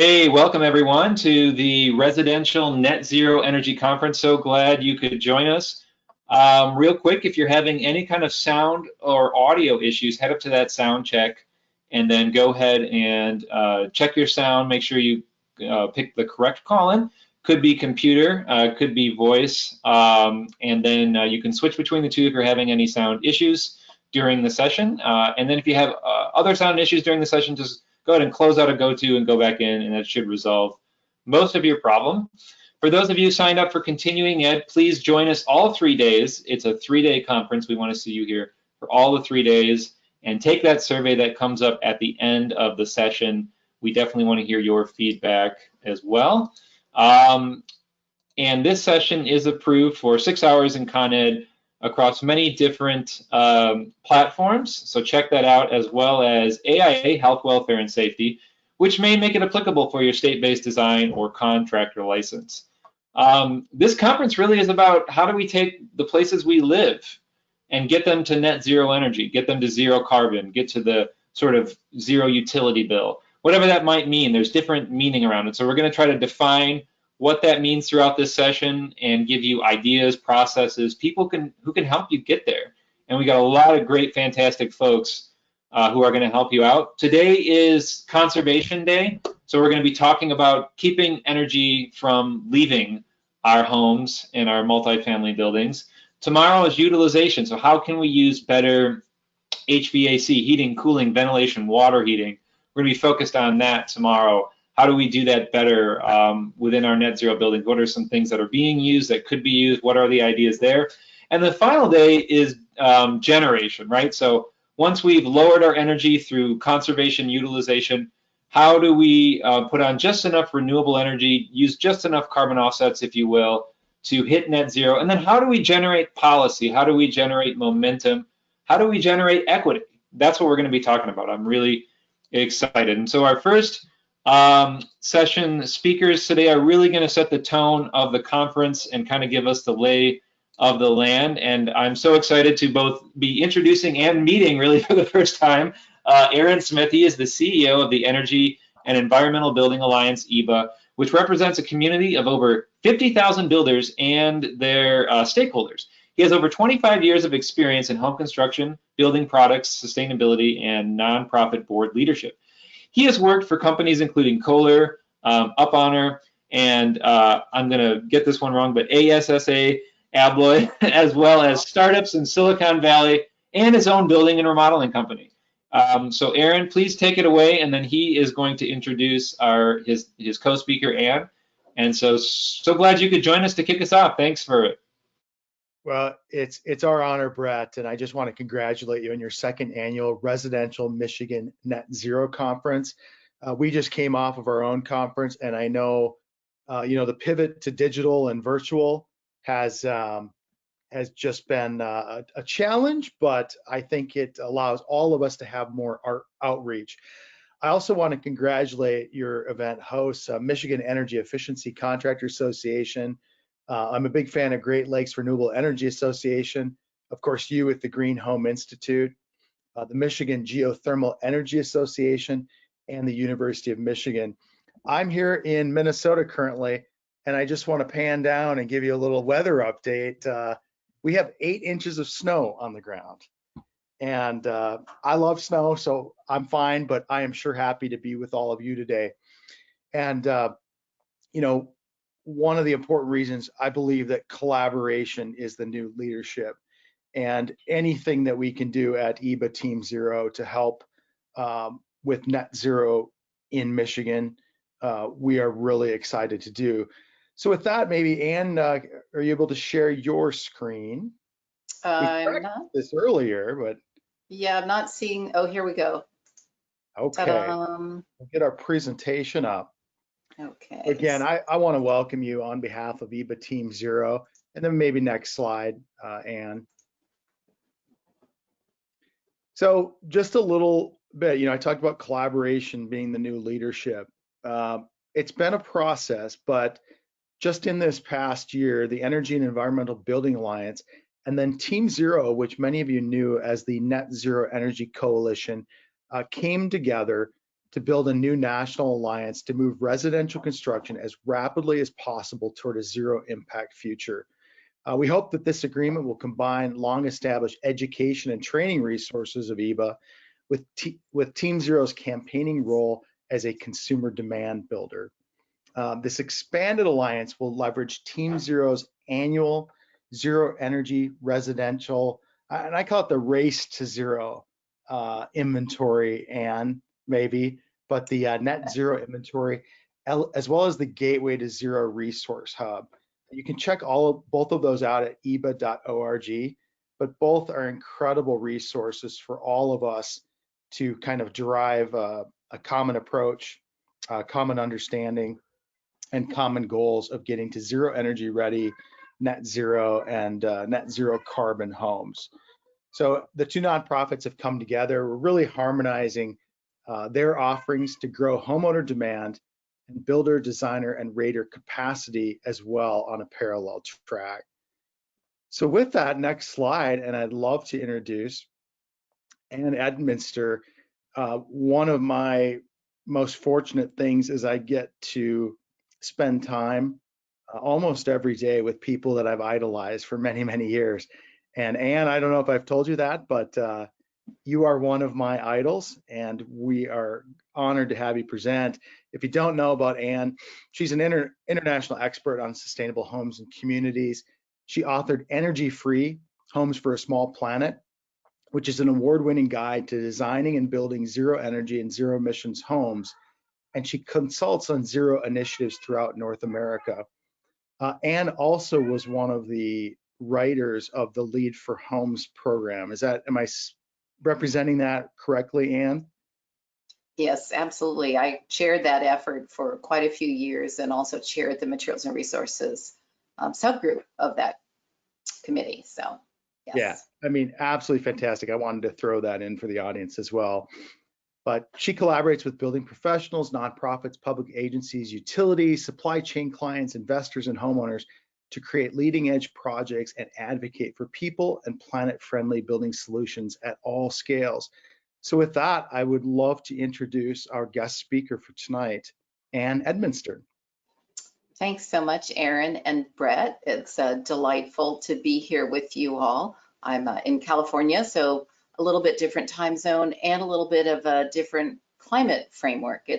Hey, welcome everyone to the Residential Net Zero Energy Conference. So glad you could join us. Real quick, if you're having any kind of sound or audio issues, head up to that sound check and then go ahead and check your sound. Make sure you pick the correct call-in. Could be computer, could be voice, and then you can switch between the two if you're having any sound issues during the session. And then if you have other sound issues during the session, just go ahead and close out a go-to and go back in, and that should resolve most of your problem. For those of you signed up for continuing ed, please join us all 3 days. It's a 3-day conference. We want to see you here for all the 3 days, and take that survey that comes up at the end of the session. We definitely want to hear your feedback as well. And this session is approved for 6 hours in Con Ed across many different platforms. So check that out, as well as AIA, Health, Welfare, and Safety, which may make it applicable for your state-based design or contractor license. This conference really is about how do we take the places we live and get them to net zero energy, get them to zero carbon, get to the sort of zero utility bill, whatever that might mean. There's different meaning around it. So we're going to try to define what that means throughout this session and give you ideas, processes, people who can help you get there. And we got a lot of great, fantastic folks who are going to help you out. Today is Conservation Day, so we're going to be talking about keeping energy from leaving our homes and our multifamily buildings. Tomorrow is utilization, so how can we use better HVAC, heating, cooling, ventilation, water heating? We're going to be focused on that tomorrow. How do we do that better within our net zero buildings? What are some things that are being used, that could be used? What are the ideas there? And the final day is generation, right? So once we've lowered our energy through conservation, utilization, how do we put on just enough renewable energy, use just enough carbon offsets, if you will, to hit net zero? And then how do we generate policy? How do we generate momentum? How do we generate equity? That's what we're going to be talking about. I'm really excited. And so our first session speakers today are really going to set the tone of the conference and kind of give us the lay of the land. And I'm so excited to both be introducing and meeting really for the first time Aaron Smith. He is the CEO of the Energy and Environmental Building Alliance, EEBA, which represents a community of over 50,000 builders and their stakeholders. He has over 25 years of experience in home construction, building products, sustainability, and nonprofit board leadership. He has worked for companies including Kohler, Up Honor, and I'm going to get this one wrong, but ASSA Abloy, as well as startups in Silicon Valley and his own building and remodeling company. So Aaron, please take it away, and then he is going to introduce his co-speaker, Ann. And so glad you could join us to kick us off. Thanks for it. Well, it's our honor, Brett, and I just want to congratulate you on your second annual Residential Michigan Net Zero Conference. We just came off of our own conference, and I know, the pivot to digital and virtual has just been a challenge, but I think it allows all of us to have more outreach. I also want to congratulate your event hosts, Michigan Energy Efficiency Contractor Association. I'm a big fan of Great Lakes Renewable Energy Association, of course, you with the Green Home Institute, the Michigan Geothermal Energy Association, and the University of Michigan. I'm here in Minnesota currently, and I just want to pan down and give you a little weather update. We have 8 inches of snow on the ground, and I love snow, so I'm fine, but I am sure happy to be with all of you today. And, one of the important reasons I believe that collaboration is the new leadership, and anything that we can do at EEBA Team Zero to help with net zero in Michigan, we are really excited to do. So with that, maybe Ann, are you able to share your screen? I'm not. This earlier, but yeah, I'm not seeing. Oh, here we go. Okay, we'll get our presentation up. Okay. Again, I want to welcome you on behalf of EEBA Team Zero, and then maybe next slide, Ann. So just a little bit, I talked about collaboration being the new leadership. It's been a process, but just in this past year, the Energy and Environmental Building Alliance, and then Team Zero, which many of you knew as the Net Zero Energy Coalition, came together to build a new national alliance to move residential construction as rapidly as possible toward a zero impact future. We hope that this agreement will combine long-established education and training resources of EEBA with Team Zero's campaigning role as a consumer demand builder. This expanded alliance will leverage Team Zero's annual zero energy residential, and I call it the race to zero inventory, and maybe, but the net zero inventory, as well as the Gateway to Zero resource hub. You can check both of those out at eeba.org, but both are incredible resources for all of us to kind of derive a common approach, common understanding, and common goals of getting to zero energy ready, net zero, and net zero carbon homes. So the two nonprofits have come together. We're really harmonizing their offerings to grow homeowner demand and builder, designer, and rater capacity as well on a parallel track. So with that, next slide, and I'd love to introduce Ann Edmondster. One of my most fortunate things is I get to spend time almost every day with people that I've idolized for many, many years. And Ann, I don't know if I've told you that, but you are one of my idols, and we are honored to have you present. If you don't know about Ann, she's an international expert on sustainable homes and communities. She authored Energy Free Homes for a Small Planet, which is an award-winning guide to designing and building zero energy and zero emissions homes. And she consults on zero initiatives throughout North America. Ann also was one of the writers of the Lead for Homes program. Am I representing that correctly, Ann? Yes, absolutely. I chaired that effort for quite a few years and also chaired the Materials and Resources subgroup of that committee. So, yes. Yeah, I mean, absolutely fantastic. I wanted to throw that in for the audience as well. But she collaborates with building professionals, nonprofits, public agencies, utilities, supply chain clients, investors, and homeowners to create leading edge projects and advocate for people and planet friendly building solutions at all scales. So with that, I would love to introduce our guest speaker for tonight, Ann Edminster. Thanks so much, Aaron and Brett. It's delightful to be here with you all. I'm in California, so a little bit different time zone and a little bit of a different climate framework.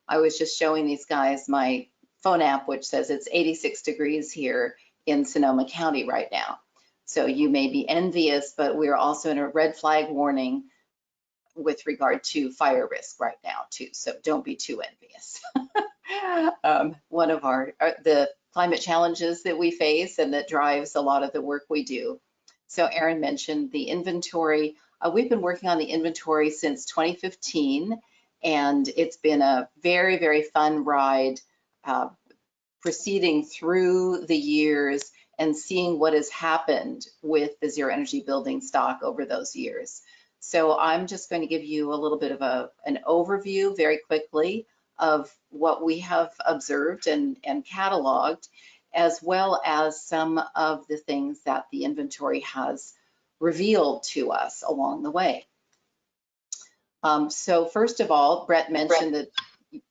I was just showing these guys my phone app, which says it's 86 degrees here in Sonoma County right now. So you may be envious, but we're also in a red flag warning with regard to fire risk right now too. So don't be too envious. One of the climate challenges that we face and that drives a lot of the work we do. So Aaron mentioned the inventory. We've been working on the inventory since 2015, and it's been a very, very fun ride proceeding through the years and seeing what has happened with the zero energy building stock over those years. So I'm just going to give you a little bit of an overview very quickly of what we have observed and cataloged, as well as some of the things that the inventory has revealed to us along the way. So first of all, Brett mentioned that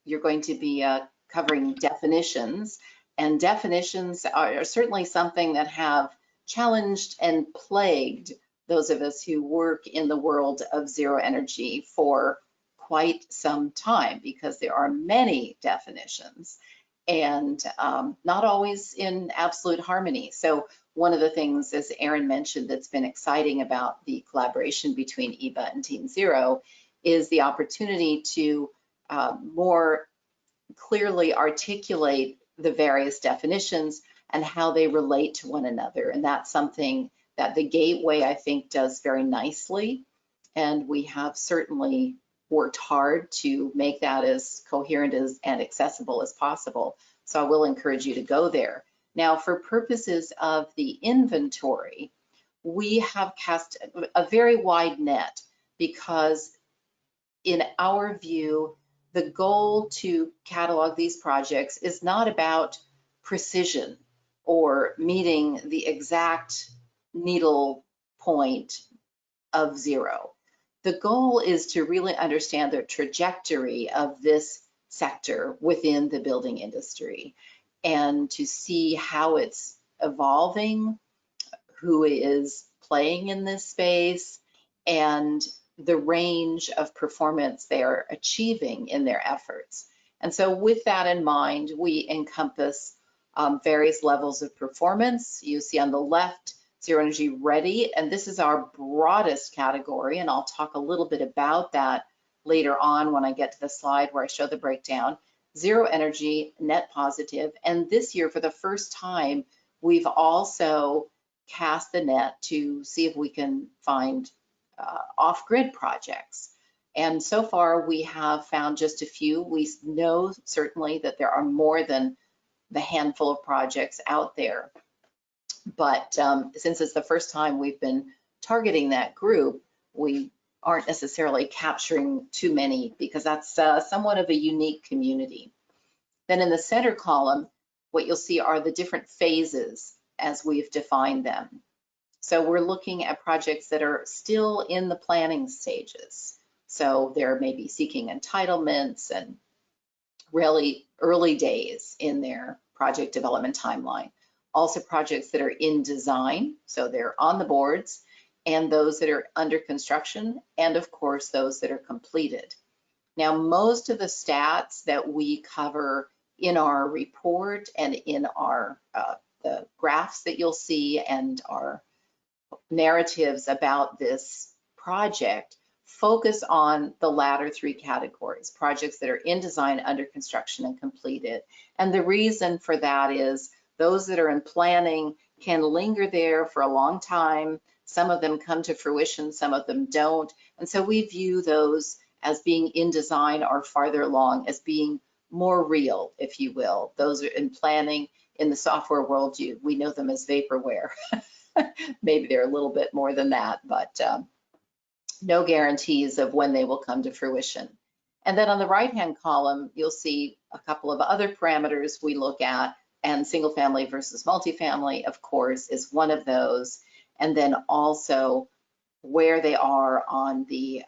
you're going to be covering definitions, and definitions are certainly something that have challenged and plagued those of us who work in the world of zero energy for quite some time, because there are many definitions and not always in absolute harmony. So one of the things, as Aaron mentioned, that's been exciting about the collaboration between EEBA and Team Zero is the opportunity to more clearly articulate the various definitions and how they relate to one another. And that's something that the Gateway, I think, does very nicely. And we have certainly worked hard to make that as coherent and accessible as possible. So I will encourage you to go there. Now, for purposes of the inventory, we have cast a very wide net, because in our view, the goal to catalog these projects is not about precision or meeting the exact needle point of zero. The goal is to really understand the trajectory of this sector within the building industry and to see how it's evolving, who is playing in this space, and the range of performance they are achieving in their efforts. And so with that in mind, we encompass various levels of performance. You see on the left, Zero Energy Ready, and this is our broadest category, and I'll talk a little bit about that later on when I get to the slide where I show the breakdown. Zero Energy, Net Positive, and this year for the first time, we've also cast the net to see if we can find off-grid projects. And so far we have found just a few. We know certainly that there are more than the handful of projects out there. But since it's the first time we've been targeting that group, we aren't necessarily capturing too many because that's somewhat of a unique community. Then in the center column, what you'll see are the different phases as we've defined them. So we're looking at projects that are still in the planning stages. So they're maybe seeking entitlements and really early days in their project development timeline. Also projects that are in design, so they're on the boards, and those that are under construction, and of course those that are completed. Now most of the stats that we cover in our report and in our the graphs that you'll see and our narratives about this project focus on the latter three categories, projects that are in design, under construction, and completed. And the reason for that is those that are in planning can linger there for a long time. Some of them come to fruition, some of them don't. And so we view those as being in design or farther along as being more real, if you will. Those are in planning. In the software world, we know them as vaporware. Maybe they're a little bit more than that, but no guarantees of when they will come to fruition. And then on the right-hand column, you'll see a couple of other parameters we look at, and single family versus multifamily, of course, is one of those. And then also where they are on the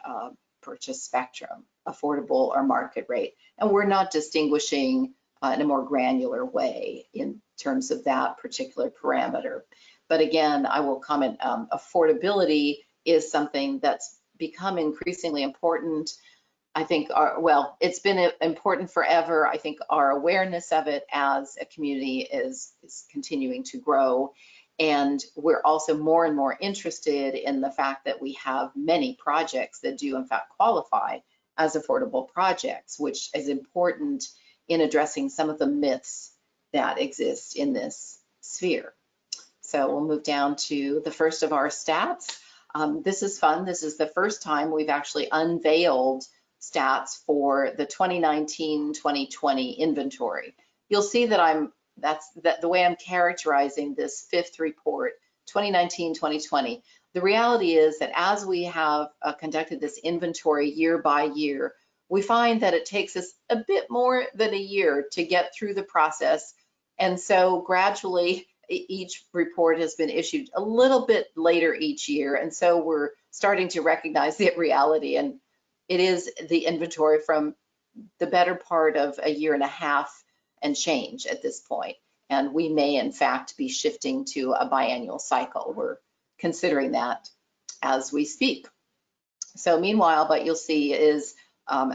purchase spectrum, affordable or market rate. And we're not distinguishing in a more granular way in terms of that particular parameter. But again, I will comment, affordability is something that's become increasingly important. I think, well, it's been important forever. I think our awareness of it as a community is continuing to grow. And we're also more and more interested in the fact that we have many projects that do in fact qualify as affordable projects, which is important in addressing some of the myths that exist in this sphere. So we'll move down to the first of our stats. This is fun. This is the first time we've actually unveiled stats for the 2019-2020 inventory. You'll see that the way I'm characterizing this fifth report, 2019-2020. The reality is that as we have conducted this inventory year by year, we find that it takes us a bit more than a year to get through the process. And so gradually, each report has been issued a little bit later each year. And so we're starting to recognize the reality. And it is the inventory from the better part of a year and a half and change at this point. And we may, in fact, be shifting to a biannual cycle. We're considering that as we speak. So meanwhile, what you'll see is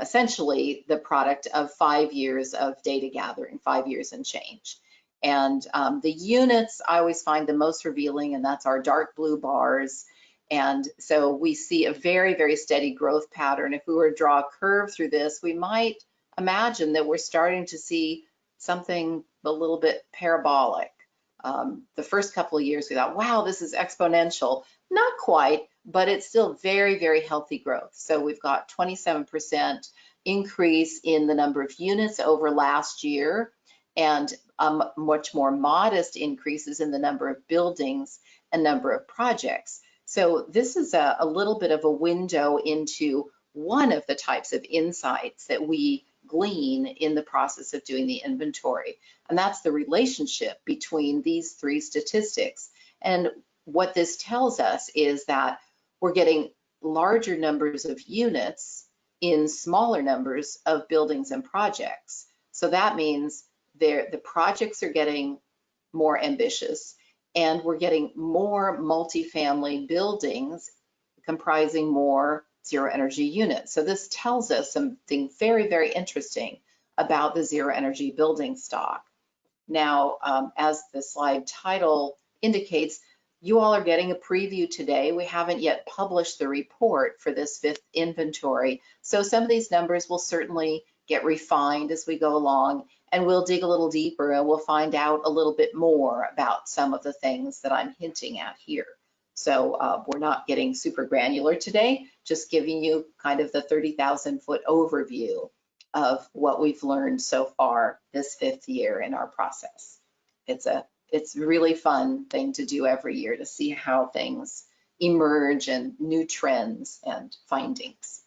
essentially the product of 5 years of data gathering, 5 years and change. And the units I always find the most revealing, and that's our dark blue bars. And so we see a very, very steady growth pattern. If we were to draw a curve through this, we might imagine that we're starting to see something a little bit parabolic. The first couple of years we thought, wow, this is exponential. Not quite, but it's still very, very healthy growth. So we've got 27% increase in the number of units over last year, and much more modest increases in the number of buildings and number of projects. So this is a little bit of a window into one of the types of insights that we glean in the process of doing the inventory. And that's the relationship between these three statistics. And what this tells us is that we're getting larger numbers of units in smaller numbers of buildings and projects. So that means the projects are getting more ambitious, and we're getting more multifamily buildings comprising more zero energy units. So this tells us something very, very interesting about the zero energy building stock. Now, as the slide title indicates, you all are getting a preview today. We haven't yet published the report for this 5th inventory. So some of these numbers will certainly get refined as we go along, and we'll dig a little deeper and we'll find out a little bit more about some of the things that I'm hinting at here. So we're not getting super granular today, just giving you kind of the 30,000 foot overview of what we've learned so far this 5th year in our process. It's a really fun thing to do every year, to see how things emerge and new trends and findings.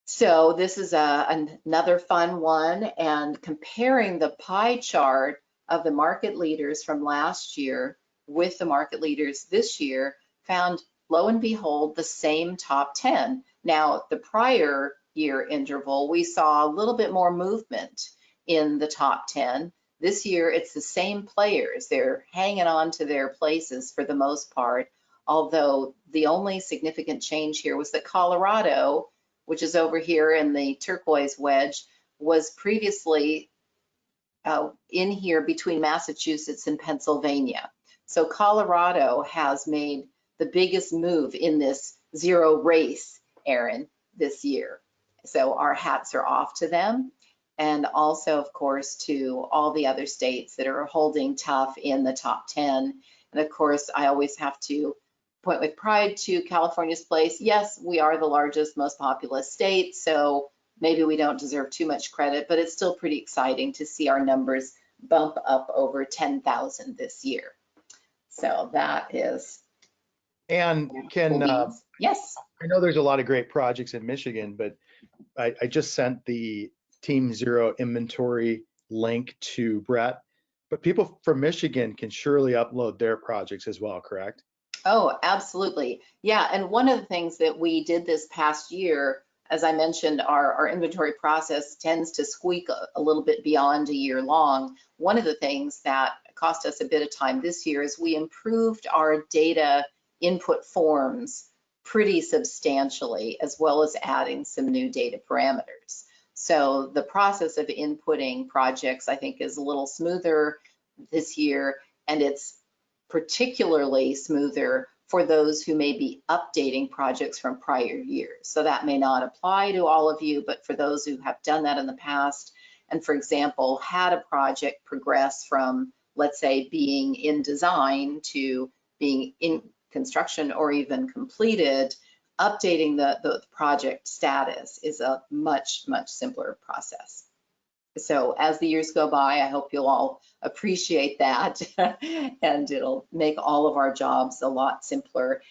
So this is another fun one, and comparing the pie chart of the market leaders from last year with the market leaders this year, found, lo and behold, the same top 10. Now, the prior year interval, we saw a little bit more movement in the top 10. This year, it's the same players. They're hanging on to their places for the most part, although the only significant change here was that Colorado, which is over here in the turquoise wedge, was previously in here between Massachusetts and Pennsylvania. So Colorado has made the biggest move in this zero race, Aaron, this year. So our hats are off to them. And also, of course, to all the other states that are holding tough in the top 10. And of course, I always have to point with pride to California's place. Yes, we are the largest, most populous state, so maybe we don't deserve too much credit, but it's still pretty exciting to see our numbers bump up over 10,000 this year. So that is. And can, yes. I know there's a lot of great projects in Michigan, but I just sent the Team Zero inventory link to Brett, but people from Michigan can surely upload their projects as well, correct? Oh, absolutely. Yeah, and one of the things that we did this past year, as I mentioned, our inventory process tends to squeak a little bit beyond a year long. One of the things that cost us a bit of time this year is we improved our data input forms pretty substantially, as well as adding some new data parameters. So the process of inputting projects, I think, is a little smoother this year, and it's particularly smoother for those who may be updating projects from prior years. So that may not apply to all of you, but for those who have done that in the past, and for example, had a project progress from, let's say, being in design to being in construction or even completed, updating the project status is a much, much simpler process. So as the years go by, I hope you'll all appreciate that and it'll make all of our jobs a lot simpler.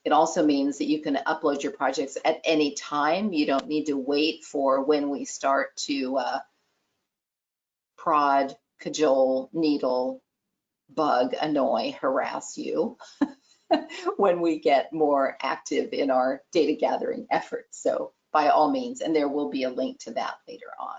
It also means that you can upload your projects at any time. You don't need to wait for when we start to prod, cajole, needle, bug, annoy, harass you when we get more active in our data gathering efforts. So by all means, and there will be a link to that later on.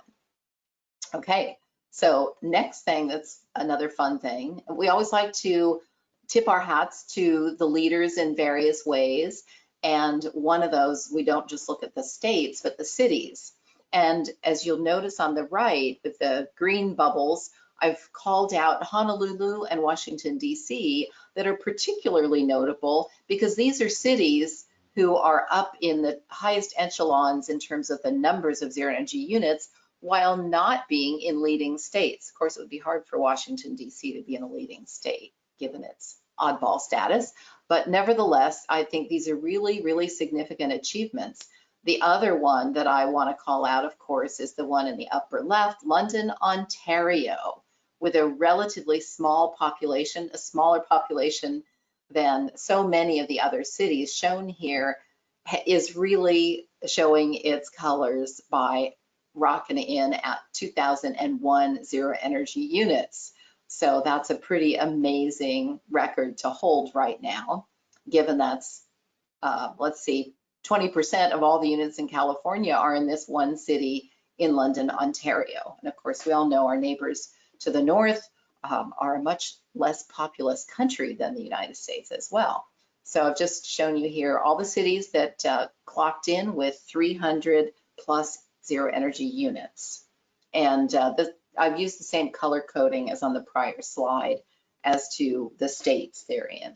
Okay, so next thing, that's another fun thing. We always like to tip our hats to the leaders in various ways. And one of those, we don't just look at the states, but the cities. And as you'll notice on the right with the green bubbles, I've called out Honolulu and Washington, D.C. that are particularly notable because these are cities who are up in the highest echelons in terms of the numbers of zero energy units, while not being in leading states. Of course, it would be hard for Washington, D.C. to be in a leading state, given its oddball status. But nevertheless, I think these are really, really significant achievements. The other one that I want to call out, of course, is the one in the upper left, London, Ontario, with a relatively small population, a smaller population than so many of the other cities shown here, is really showing its colors by rocking in at 2001 zero energy units. So that's a pretty amazing record to hold right now, given that's let's see, 20% of all the units in California are in this one city in London, Ontario. And of course, we all know our neighbors to the north are a much less populous country than the United States as well. So I've just shown you here all the cities that clocked in with 300 plus zero energy units. And I've used the same color coding as on the prior slide as to the states they're in.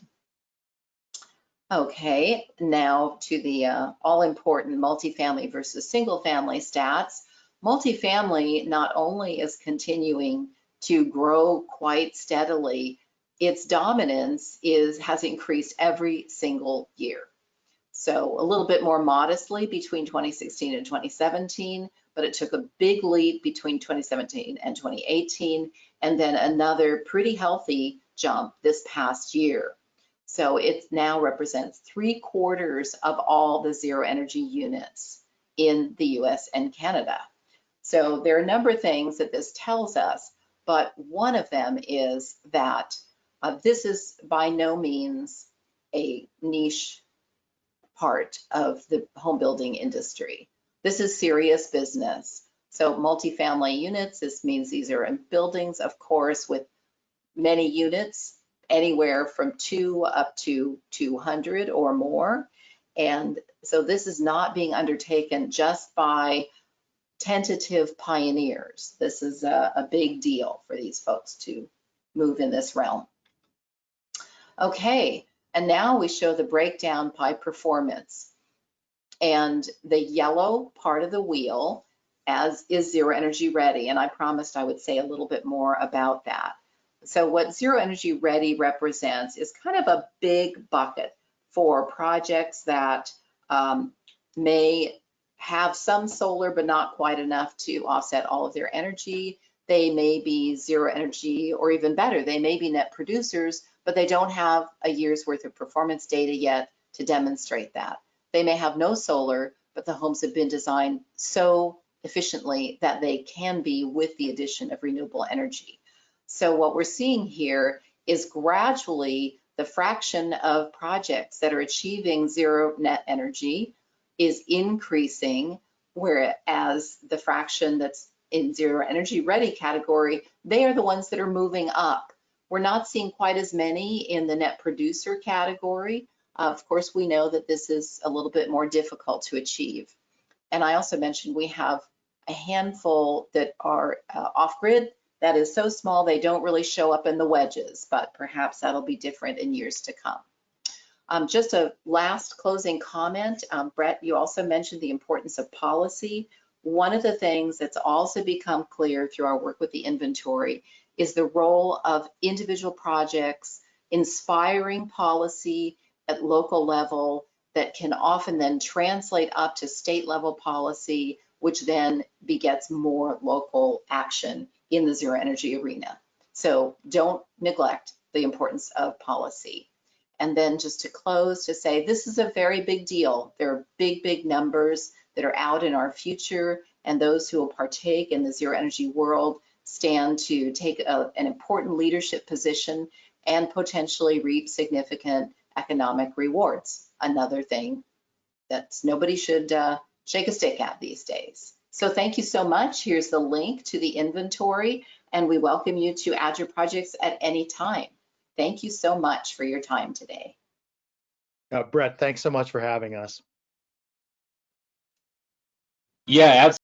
Okay, now to the all-important multifamily versus single-family stats. Multifamily not only is continuing to grow quite steadily, its dominance has increased every single year. So a little bit more modestly between 2016 and 2017, but it took a big leap between 2017 and 2018, and then another pretty healthy jump this past year. So it now represents 3/4 of all the zero energy units in the US and Canada. So there are a number of things that this tells us, but one of them is that this is by no means a niche part of the home building industry. This is serious business. So multifamily units, this means these are in buildings, of course, with many units, anywhere from 2 up to 200 or more. And so this is not being undertaken just by tentative pioneers. This is a big deal for these folks to move in this realm. Okay, and now we show the breakdown by performance. And the yellow part of the wheel is zero energy ready. And I promised I would say a little bit more about that. So what zero energy ready represents is kind of a big bucket for projects that may have some solar, but not quite enough to offset all of their energy. They may be zero energy, or even better, they may be net producers, but they don't have a year's worth of performance data yet to demonstrate that. They may have no solar, but the homes have been designed so efficiently that they can be with the addition of renewable energy. So what we're seeing here is gradually the fraction of projects that are achieving zero net energy is increasing, whereas the fraction that's in zero energy ready category, they are the ones that are moving up. We're not seeing quite as many in the net producer category. Of course, we know that this is a little bit more difficult to achieve. And I also mentioned we have a handful that are off-grid. That is so small they don't really show up in the wedges, but perhaps that'll be different in years to come. Just a last closing comment. Brett, you also mentioned the importance of policy. One of the things that's also become clear through our work with the inventory is the role of individual projects inspiring policy at local level that can often then translate up to state level policy, which then begets more local action in the zero energy arena. So don't neglect the importance of policy. And then just to close, to say this is a very big deal. There are big, big numbers that are out in our future, and those who will partake in the zero energy world stand to take an important leadership position and potentially reap significant economic rewards. Another thing that nobody should shake a stick at these days. So thank you so much. Here's the link to the inventory, and we welcome you to add your projects at any time. Thank you so much for your time today. Brett, thanks so much for having us. Yeah, absolutely.